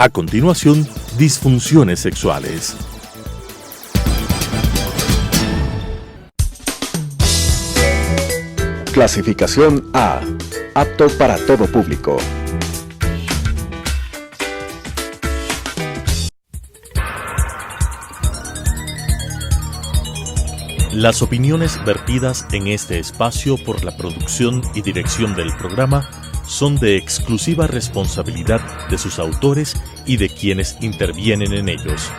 A continuación, disfunciones sexuales. Clasificación A. Apto para todo público. Las opiniones vertidas en este espacio por la producción y dirección del programa son de exclusiva responsabilidad de sus autores y de quienes intervienen en ellos.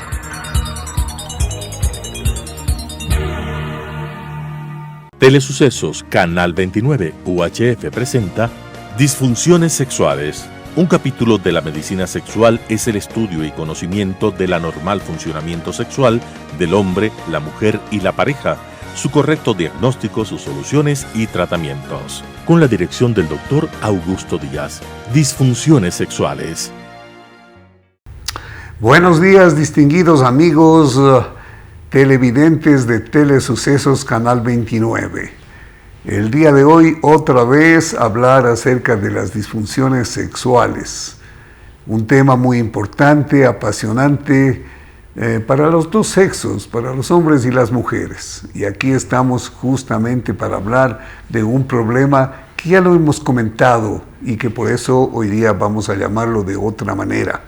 Telesucesos Canal 29 UHF presenta Disfunciones sexuales. Un capítulo de la medicina sexual es el estudio y conocimiento del anormal funcionamiento sexual del hombre, la mujer y la pareja, su correcto diagnóstico, sus soluciones y tratamientos. Con la dirección del Dr. Augusto Díaz. Disfunciones sexuales. Buenos días, distinguidos amigos televidentes de Telesucesos Canal 29. El día de hoy otra vez hablar acerca de las disfunciones sexuales. Un tema muy importante, apasionante para los dos sexos, para los hombres y las mujeres. Y aquí estamos justamente para hablar de un problema que ya lo hemos comentado y que por eso hoy día vamos a llamarlo de otra manera.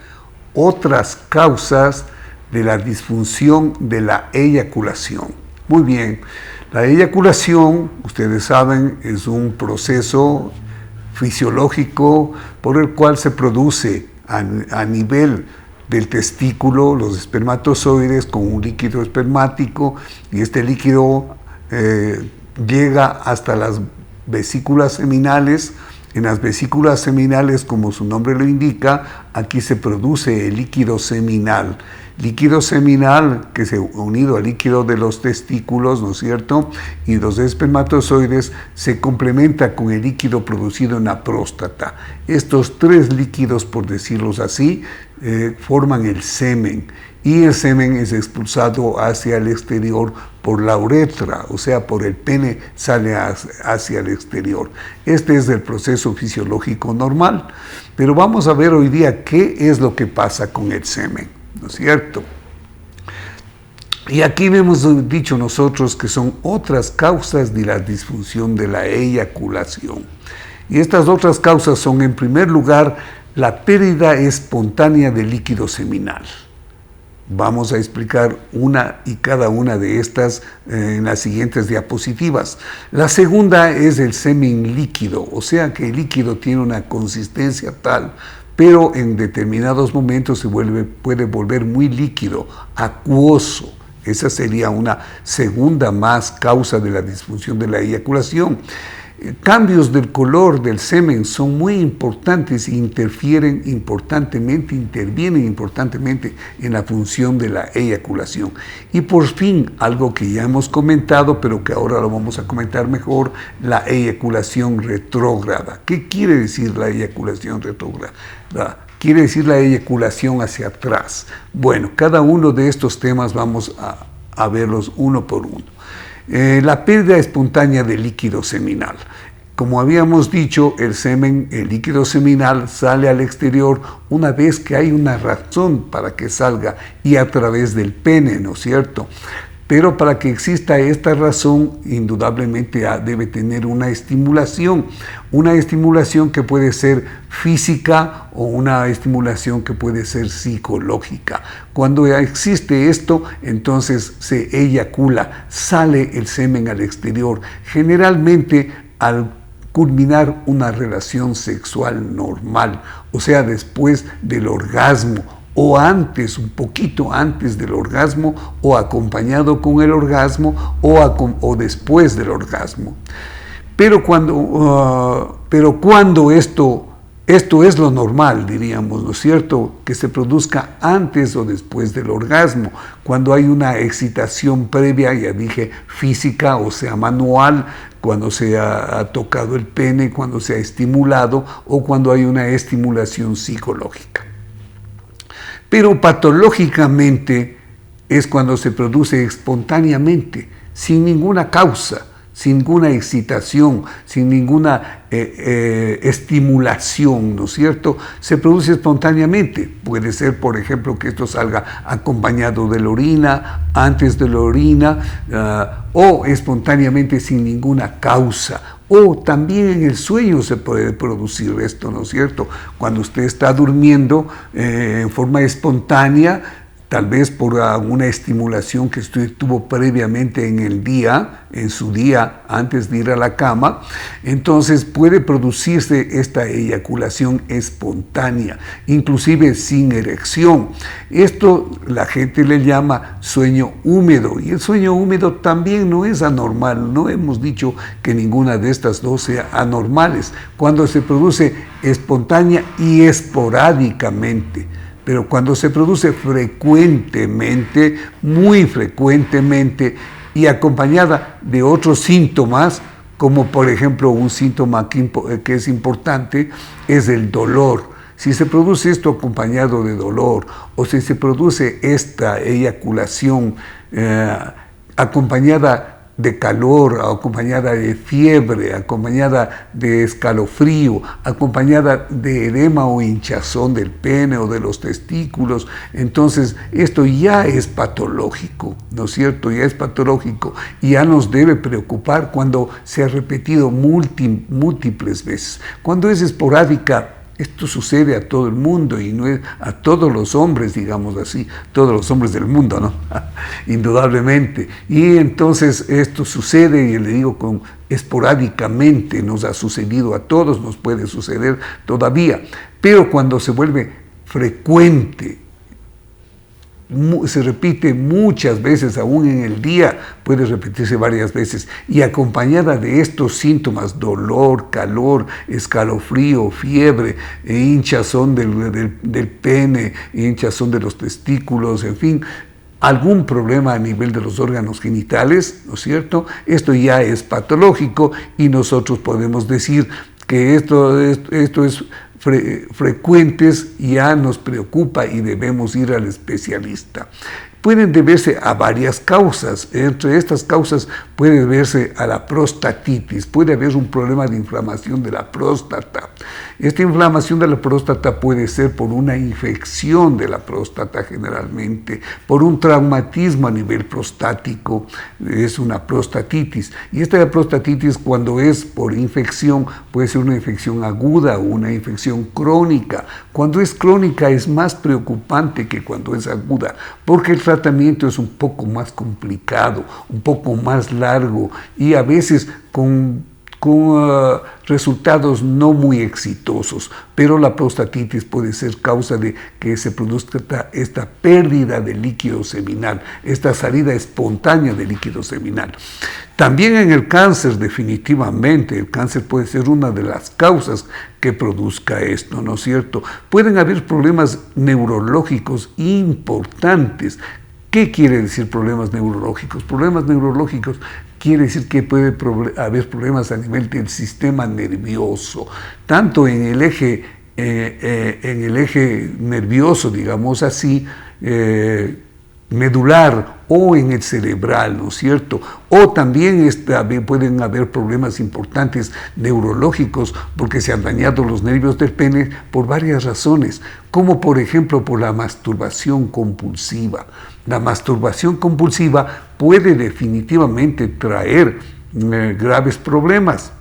Otras causas de la disfunción de la eyaculación. Muy bien, la eyaculación, ustedes saben, es un proceso fisiológico por el cual se produce a nivel del testículo los espermatozoides con un líquido espermático, y este líquido llega hasta las vesículas seminales. En las vesículas seminales, como su nombre lo indica, aquí se produce el líquido seminal. Líquido seminal que se unido al líquido de los testículos, ¿no es cierto? Y los espermatozoides se complementa con el líquido producido en la próstata. Estos tres líquidos, por decirlos así, forman el semen. Y el semen es expulsado hacia el exterior por la uretra, o sea, por el pene sale hacia el exterior. Este es el proceso fisiológico normal. Pero vamos a ver hoy día qué es lo que pasa con el semen, ¿no es cierto? Y aquí hemos dicho nosotros que son otras causas de la disfunción de la eyaculación. Y estas otras causas son, en primer lugar, la pérdida espontánea de líquido seminal. Vamos a explicar una y cada una de estas en las siguientes diapositivas. La segunda es el semen líquido, o sea que el líquido tiene una consistencia tal, pero en determinados momentos puede volver muy líquido, acuoso. Esa sería una segunda más causa de la disfunción de la eyaculación. Cambios del color del semen son muy importantes e intervienen importantemente en la función de la eyaculación. Y por fin, algo que ya hemos comentado, pero que ahora lo vamos a comentar mejor, la eyaculación retrógrada. ¿Qué quiere decir la eyaculación retrógrada? Quiere decir la eyaculación hacia atrás. Bueno, cada uno de estos temas vamos a verlos uno por uno. La pérdida espontánea de líquido seminal. Como habíamos dicho, el líquido seminal sale al exterior una vez que hay una razón para que salga, y a través del pene, ¿no es cierto? Pero para que exista esta razón, indudablemente debe tener una estimulación que puede ser física o una estimulación que puede ser psicológica. Cuando existe esto, entonces se eyacula, sale el semen al exterior, generalmente al culminar una relación sexual normal, o sea, después del orgasmo, o antes, un poquito antes del orgasmo, o acompañado con el orgasmo, o después del orgasmo. Pero cuando esto es lo normal, diríamos, ¿no es cierto?, que se produzca antes o después del orgasmo, cuando hay una excitación previa, ya dije, física, o sea, manual, cuando se ha tocado el pene, cuando se ha estimulado, o cuando hay una estimulación psicológica. Pero patológicamente es cuando se produce espontáneamente, sin ninguna causa, sin ninguna excitación, sin ninguna estimulación, ¿no es cierto? Se produce espontáneamente. Puede ser, por ejemplo, que esto salga acompañado de la orina, antes de la orina, o espontáneamente sin ninguna causa. O también en el sueño se puede producir esto, ¿no es cierto? Cuando usted está durmiendo en forma espontánea, tal vez por alguna estimulación que usted tuvo previamente en el día, en su día antes de ir a la cama, entonces puede producirse esta eyaculación espontánea, inclusive sin erección. Esto la gente le llama sueño húmedo, y el sueño húmedo también no es anormal. No hemos dicho que ninguna de estas dos sea anormales, cuando se produce espontánea y esporádicamente. Pero cuando se produce frecuentemente, muy frecuentemente, y acompañada de otros síntomas, como por ejemplo un síntoma que es importante, es el dolor. Si se produce esto acompañado de dolor, o si se produce esta eyaculación acompañada de calor, acompañada de fiebre, acompañada de escalofrío, acompañada de edema o hinchazón del pene o de los testículos, entonces esto ya es patológico, ¿no es cierto? Ya es patológico y ya nos debe preocupar cuando se ha repetido múltiples veces. Cuando es esporádica, esto sucede a todo el mundo y no es a todos los hombres, digamos así, todos los hombres del mundo, ¿no? Indudablemente. Y entonces esto sucede, y le digo, esporádicamente nos ha sucedido a todos, nos puede suceder todavía. Pero cuando se vuelve frecuente, se repite muchas veces, aún en el día puede repetirse varias veces, y acompañada de estos síntomas, dolor, calor, escalofrío, fiebre, hinchazón del pene, hinchazón de los testículos, en fin, algún problema a nivel de los órganos genitales, ¿no es cierto? Esto ya es patológico y nosotros podemos decir que esto es frecuentes, ya nos preocupa y debemos ir al especialista. Pueden deberse a varias causas. Entre estas causas puede deberse a la prostatitis. Puede haber un problema de inflamación de la próstata. Esta inflamación de la próstata puede ser por una infección de la próstata generalmente, por un traumatismo a nivel prostático, es una prostatitis. Y esta prostatitis, cuando es por infección, puede ser una infección aguda o una infección crónica. Cuando es crónica es más preocupante que cuando es aguda, porque el tratamiento es un poco más complicado, un poco más largo y a veces con resultados no muy exitosos, pero la prostatitis puede ser causa de que se produzca esta pérdida de líquido seminal, esta salida espontánea de líquido seminal. También en el cáncer, definitivamente, el cáncer puede ser una de las causas que produzca esto, ¿no es cierto? Pueden haber problemas neurológicos importantes. ¿Qué quiere decir problemas neurológicos? Problemas neurológicos quiere decir que puede haber problemas a nivel del sistema nervioso, tanto en el eje nervioso, digamos así, medular o en el cerebral, ¿no es cierto? O también pueden haber problemas importantes neurológicos porque se han dañado los nervios del pene por varias razones, como por ejemplo por la masturbación compulsiva. La masturbación compulsiva puede definitivamente traer graves problemas.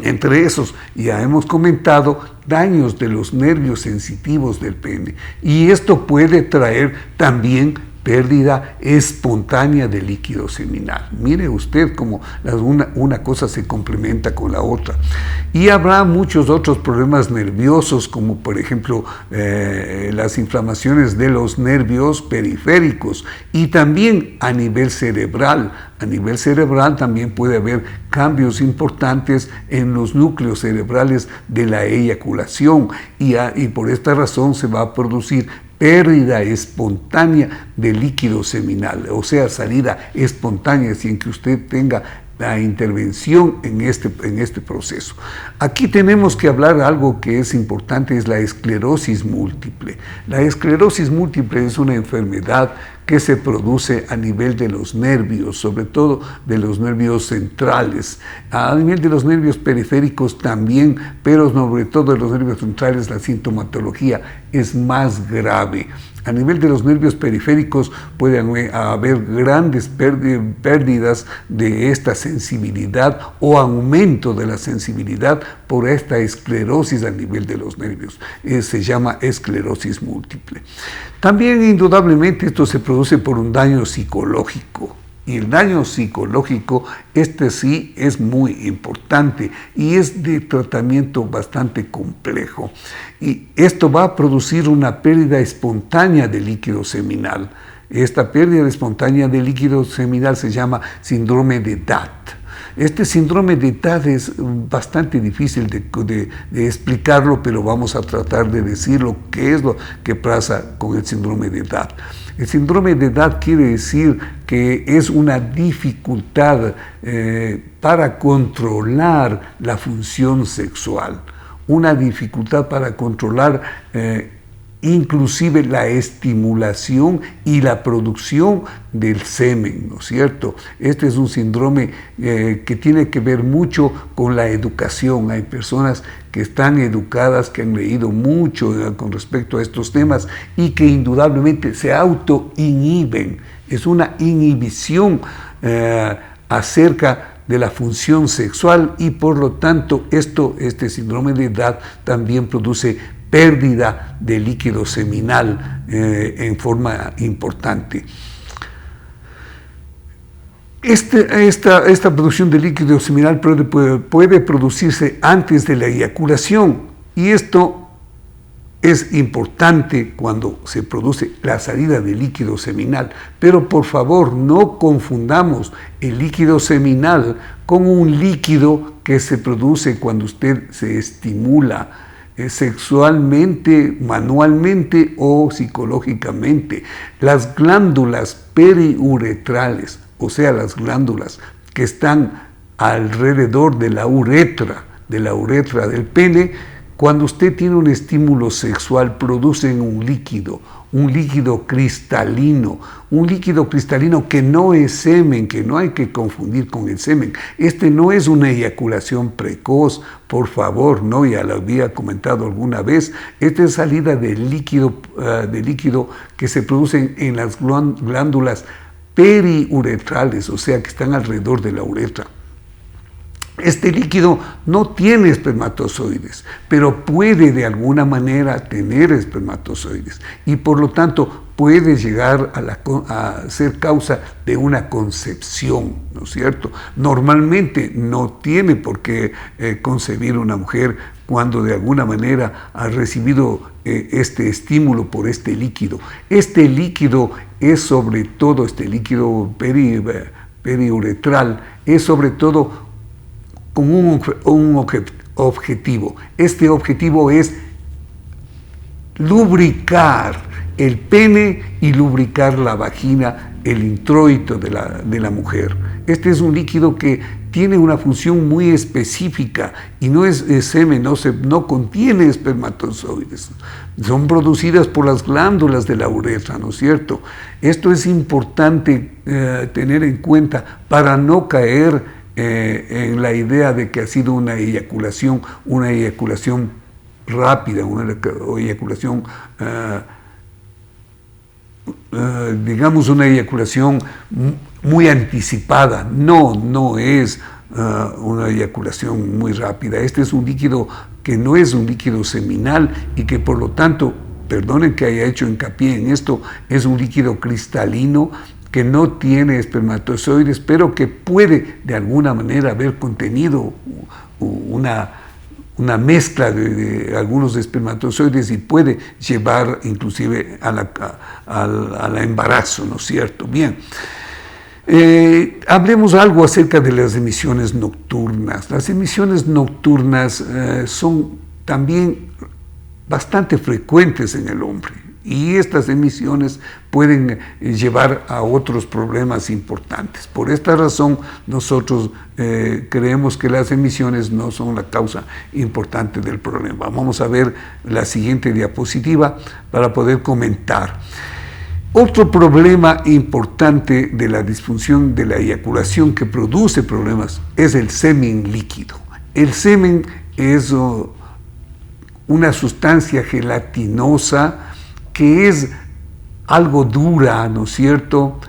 Entre esos, ya hemos comentado, daños de los nervios sensitivos del pene. Y esto puede traer también pérdida espontánea de líquido seminal. Mire usted cómo una cosa se complementa con la otra. Y habrá muchos otros problemas nerviosos, como por ejemplo las inflamaciones de los nervios periféricos y también a nivel cerebral. A nivel cerebral también puede haber cambios importantes en los núcleos cerebrales de la eyaculación y por esta razón se va a producir pérdida espontánea de líquido seminal, o sea, salida espontánea sin que usted tenga la intervención en este proceso. Aquí tenemos que hablar de algo que es importante, es la esclerosis múltiple. La esclerosis múltiple es una enfermedad que se produce a nivel de los nervios, sobre todo de los nervios centrales. A nivel de los nervios periféricos también, pero sobre todo de los nervios centrales la sintomatología es más grave. A nivel de los nervios periféricos puede haber grandes pérdidas de esta sensibilidad o aumento de la sensibilidad por esta esclerosis a nivel de los nervios. Se llama esclerosis múltiple. También indudablemente esto se produce por un daño psicológico. Y el daño psicológico, sí es muy importante y es de tratamiento bastante complejo. Y esto va a producir una pérdida espontánea de líquido seminal. Esta pérdida espontánea de líquido seminal se llama síndrome de DAT. Este síndrome de DAT es bastante difícil de explicarlo, pero vamos a tratar de decirlo, qué es lo que pasa con el síndrome de DAT. El síndrome de DAT quiere decir que es una dificultad para controlar la función sexual, una dificultad para controlar inclusive la estimulación y la producción del semen, ¿no es cierto? Este es un síndrome que tiene que ver mucho con la educación. Hay personas que están educadas, que han leído mucho con respecto a estos temas y que indudablemente se autoinhiben. Es una inhibición acerca de la función sexual y por lo tanto este síndrome de DAT también produce pérdida de líquido seminal en forma importante. Esta producción de líquido seminal puede producirse antes de la eyaculación y esto es importante cuando se produce la salida de líquido seminal, pero por favor no confundamos el líquido seminal con un líquido que se produce cuando usted se estimula sexualmente, manualmente o psicológicamente. Las glándulas periuretrales, o sea, las glándulas que están alrededor de la uretra del pene, cuando usted tiene un estímulo sexual, producen un líquido cristalino, que no es semen, que no hay que confundir con el semen. Este no es una eyaculación precoz, por favor, no, ya lo había comentado alguna vez. Esta es salida de líquido que se produce en las glándulas periuretrales, o sea, que están alrededor de la uretra. Este líquido no tiene espermatozoides, pero puede de alguna manera tener espermatozoides y por lo tanto puede llegar a ser causa de una concepción, ¿no es cierto? Normalmente no tiene por qué concebir una mujer cuando de alguna manera ha recibido este estímulo por este líquido. Este líquido es sobre todo, este líquido periuretral, es sobre todo con un objetivo. Este objetivo es lubricar el pene y lubricar la vagina, el introito de la mujer. Este es un líquido que tiene una función muy específica y no es semen, no contiene espermatozoides. Son producidas por las glándulas de la uretra, ¿no es cierto? Esto es importante tener en cuenta para no caer en la idea de que ha sido una eyaculación rápida, una eyaculación, digamos, una eyaculación muy anticipada. No es una eyaculación muy rápida. Este es un líquido que no es un líquido seminal y que por lo tanto, perdonen que haya hecho hincapié en esto, es un líquido cristalino que no tiene espermatozoides, pero que puede de alguna manera haber contenido una mezcla de algunos espermatozoides y puede llevar inclusive al embarazo, ¿no es cierto? Bien, hablemos algo acerca de las emisiones nocturnas. Las emisiones nocturnas son también bastante frecuentes en el hombre. Y estas emisiones pueden llevar a otros problemas importantes. Por esta razón, nosotros creemos que las emisiones no son la causa importante del problema. Vamos a ver la siguiente diapositiva para poder comentar. Otro problema importante de la disfunción de la eyaculación que produce problemas es el semen líquido. El semen es una sustancia gelatinosa que es algo dura, ¿no es cierto?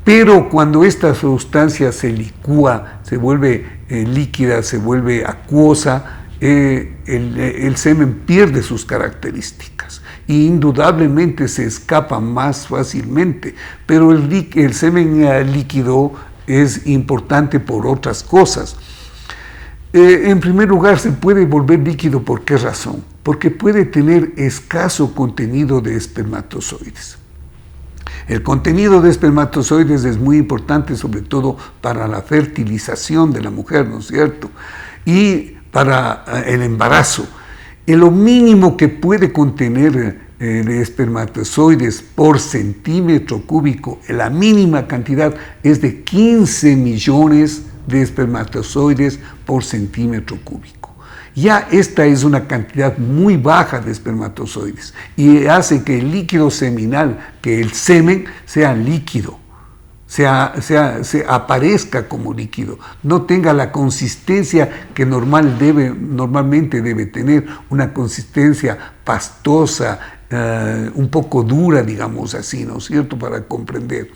Pero cuando esta sustancia se licúa, se vuelve líquida, se vuelve acuosa, el semen pierde sus características e indudablemente se escapa más fácilmente, pero el semen líquido es importante por otras cosas. En primer lugar, se puede volver líquido. ¿Por qué razón? Porque puede tener escaso contenido de espermatozoides. El contenido de espermatozoides es muy importante, sobre todo para la fertilización de la mujer, ¿no es cierto? Y para el embarazo. Lo mínimo que puede contener de espermatozoides por centímetro cúbico, la mínima cantidad es de 15 millones de espermatozoides por centímetro cúbico. Ya esta es una cantidad muy baja de espermatozoides y hace que el líquido seminal, que el semen, sea líquido, se aparezca como líquido, no tenga la consistencia que normalmente debe tener, una consistencia pastosa, un poco dura, digamos así, ¿no es cierto?, para comprender.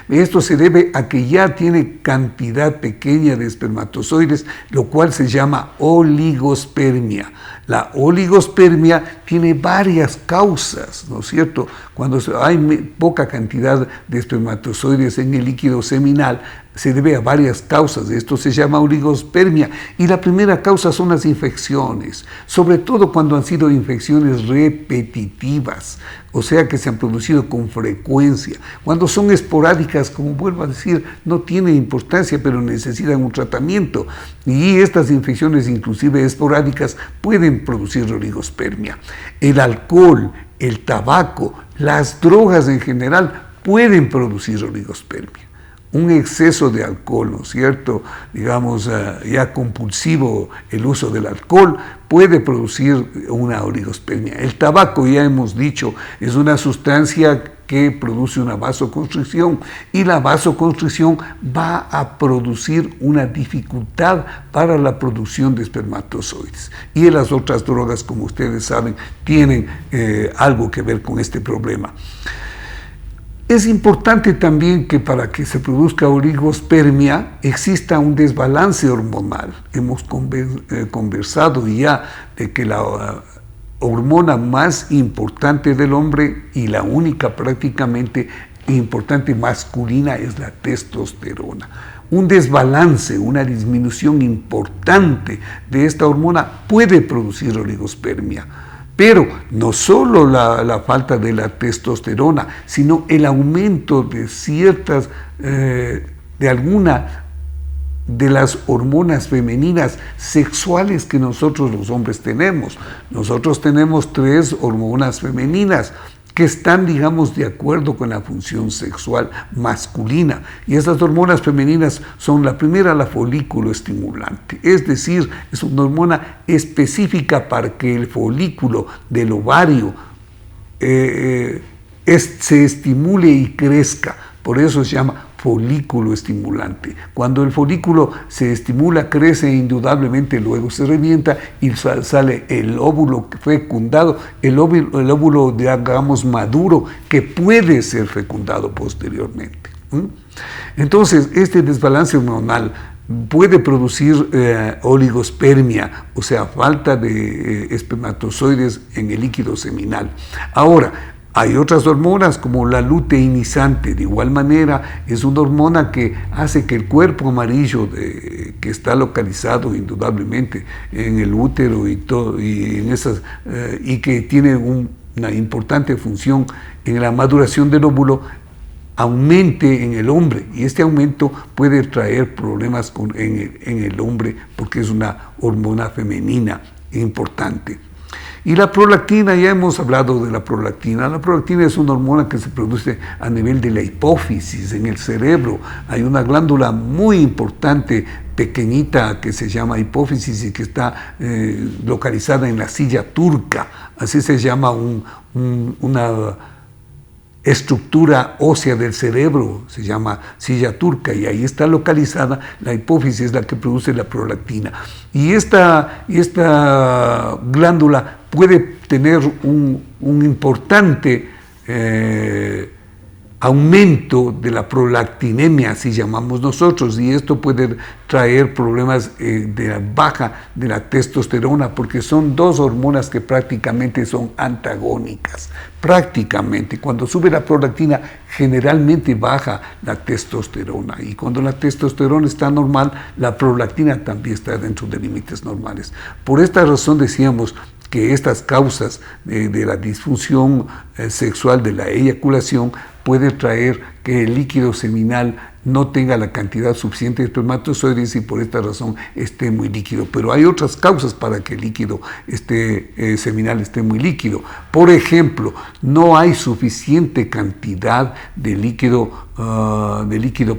Esto se debe a que ya tiene cantidad pequeña de espermatozoides, lo cual se llama oligospermia. La oligospermia tiene varias causas, ¿no es cierto? Cuando hay poca cantidad de espermatozoides en el líquido seminal, se debe a varias causas. Esto se llama oligospermia. Y la primera causa son las infecciones, sobre todo cuando han sido infecciones repetitivas, o sea que se han producido con frecuencia. Cuando son esporádicas, como vuelvo a decir, no tiene importancia, pero necesitan un tratamiento. Y estas infecciones, inclusive esporádicas, pueden producir oligospermia. El alcohol, el tabaco, las drogas en general pueden producir oligospermia. Un exceso de alcohol, ¿no es cierto?, digamos, ya compulsivo el uso del alcohol, puede producir una oligospermia. El tabaco, ya hemos dicho, es una sustancia que produce una vasoconstricción y la vasoconstricción va a producir una dificultad para la producción de espermatozoides. Y las otras drogas, como ustedes saben, tienen algo que ver con este problema. Es importante también que para que se produzca oligospermia exista un desbalance hormonal. Hemos conversado ya de que la hormona más importante del hombre y la única prácticamente importante masculina es la testosterona. Un desbalance, una disminución importante de esta hormona puede producir oligospermia. Pero no solo la falta de la testosterona, sino el aumento de de alguna de las hormonas femeninas sexuales que nosotros los hombres tenemos. Nosotros tenemos 3 hormonas femeninas que están, digamos, de acuerdo con la función sexual masculina. Y esas hormonas femeninas son la primera, la folículo estimulante. Es decir, es una hormona específica para que el folículo del ovario se estimule y crezca. Por eso se llama folículo estimulante. Cuando el folículo se estimula, crece indudablemente, luego se revienta y sale el óvulo fecundado, el óvulo, digamos, maduro, que puede ser fecundado posteriormente. Entonces, este desbalance hormonal puede producir oligospermia, o sea, falta de espermatozoides en el líquido seminal. Ahora, hay otras hormonas como la luteinizante, de igual manera es una hormona que hace que el cuerpo amarillo que está localizado indudablemente en el útero y que tiene una importante función en la maduración del óvulo, aumente en el hombre, y este aumento puede traer problemas en el hombre porque es una hormona femenina importante. Y la prolactina, ya hemos hablado de la prolactina. La prolactina es una hormona que se produce a nivel de la hipófisis, en el cerebro. Hay una glándula muy importante, pequeñita, que se llama hipófisis y que está localizada en la silla turca. así se llama una estructura ósea del cerebro, se llama silla turca, y ahí está localizada la hipófisis, la que produce la prolactina. Y esta glándula puede tener un importante aumento de la prolactinemia, así llamamos nosotros, y esto puede traer problemas de la baja de la testosterona, porque son dos hormonas que prácticamente son antagónicas. Prácticamente, cuando sube la prolactina, generalmente baja la testosterona, y cuando la testosterona está normal, la prolactina también está dentro de límites normales. Por esta razón decíamos que estas causas de la disfunción sexual, de la eyaculación, puede traer que el líquido seminal no tenga la cantidad suficiente de espermatozoides y por esta razón esté muy líquido. Pero hay otras causas para que el líquido seminal esté muy líquido. Por ejemplo, no hay suficiente cantidad de líquido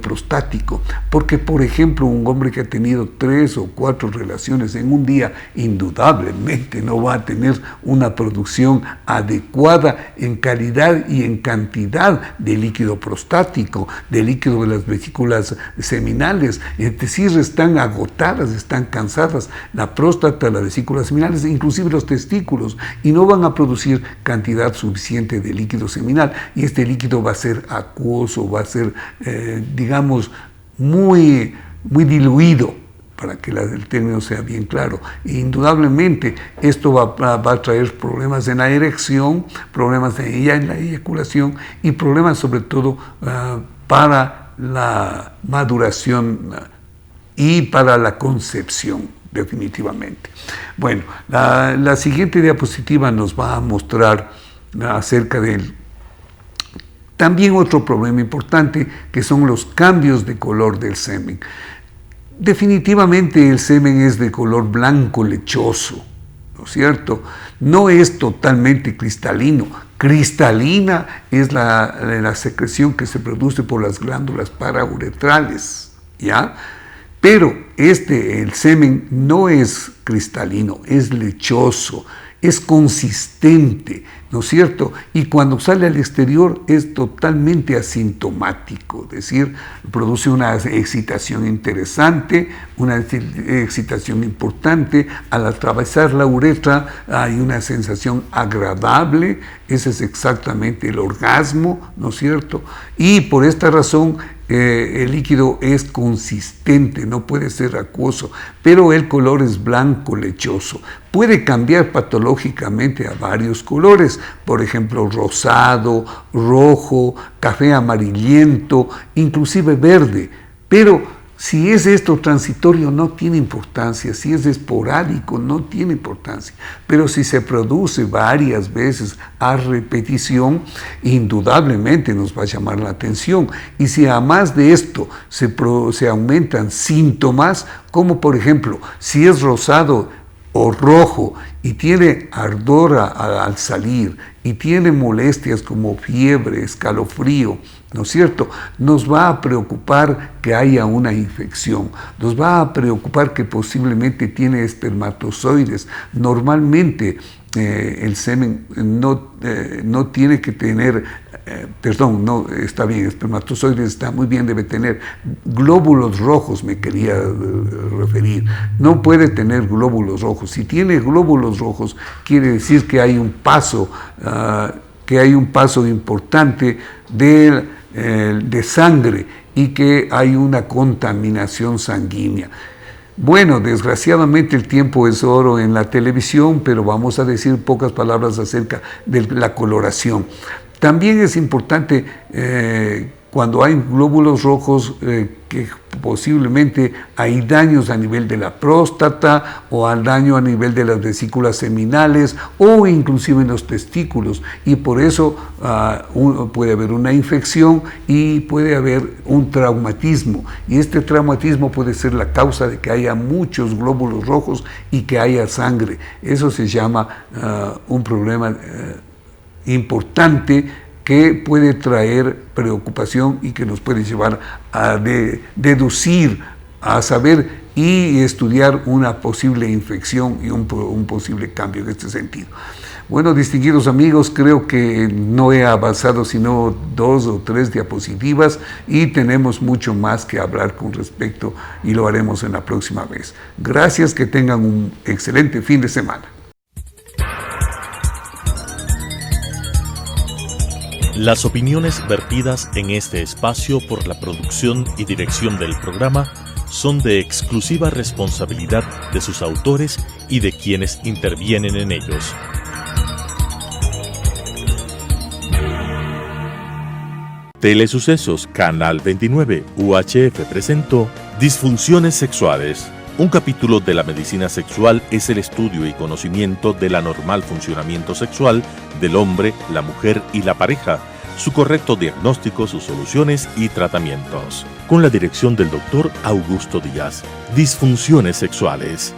prostático, porque por ejemplo un hombre que ha tenido 3 o 4 relaciones en un día indudablemente no va a tener una producción adecuada en calidad y en cantidad de líquido prostático, de líquido de las vesículas seminales, es decir, están agotadas, están cansadas la próstata, las vesículas seminales, inclusive los testículos, y no van a producir cantidad suficiente de líquido seminal, y este líquido va a ser acuoso, va a ser, digamos, muy diluido, para que el término sea bien claro. E indudablemente esto va a traer problemas en la erección, problemas en la eyaculación y problemas sobre todo para la maduración y para la concepción, definitivamente. Bueno, la siguiente diapositiva nos va a mostrar acerca del también otro problema importante, que son los cambios de color del semen. Definitivamente el semen es de color blanco lechoso, ¿no es cierto? No es totalmente cristalino. Cristalina es la secreción que se produce por las glándulas parauretrales, ¿ya? Pero el semen no es cristalino, es lechoso, es consistente, ¿no es cierto? Y cuando sale al exterior es totalmente asintomático, es decir, produce una excitación interesante, una excitación importante. Al atravesar la uretra hay una sensación agradable, ese es exactamente el orgasmo, ¿no es cierto? Y por esta razón el líquido es consistente, no puede ser acuoso, pero el color es blanco lechoso. Puede cambiar patológicamente a varios colores, por ejemplo, rosado, rojo, café amarillento, inclusive verde, pero si es esto transitorio no tiene importancia, si es esporádico no tiene importancia, pero si se produce varias veces a repetición, indudablemente nos va a llamar la atención. Y si además de esto se aumentan síntomas, como por ejemplo, si es rosado o rojo y tiene ardor al salir y tiene molestias como fiebre, escalofrío, ¿no es cierto? Nos va a preocupar que haya una infección, nos va a preocupar que posiblemente tiene espermatozoides. Normalmente el semen no tiene que tener, no, está bien, espermatozoides está muy bien, debe tener glóbulos rojos, me quería referir. No puede tener glóbulos rojos. Si tiene glóbulos rojos, quiere decir que hay un paso importante de sangre y que hay una contaminación sanguínea. Bueno, desgraciadamente el tiempo es oro en la televisión, pero vamos a decir pocas palabras acerca de la coloración. También es importante cuando hay glóbulos rojos que posiblemente hay daños a nivel de la próstata o hay daño a nivel de las vesículas seminales o inclusive en los testículos, y por eso puede haber una infección y puede haber un traumatismo, y este traumatismo puede ser la causa de que haya muchos glóbulos rojos y que haya sangre. Eso se llama un problema importante que puede traer preocupación y que nos puede llevar a deducir, a saber y estudiar una posible infección y un posible cambio en este sentido. Bueno, distinguidos amigos, creo que no he avanzado sino 2 o 3 diapositivas y tenemos mucho más que hablar con respecto y lo haremos en la próxima vez. Gracias, que tengan un excelente fin de semana. Las opiniones vertidas en este espacio por la producción y dirección del programa son de exclusiva responsabilidad de sus autores y de quienes intervienen en ellos. Telesucesos Canal 29 UHF presentó Disfunciones sexuales. Un capítulo de la medicina sexual es el estudio y conocimiento del anormal funcionamiento sexual del hombre, la mujer y la pareja, su correcto diagnóstico, sus soluciones y tratamientos. Con la dirección del Dr. Augusto Díaz. Disfunciones sexuales.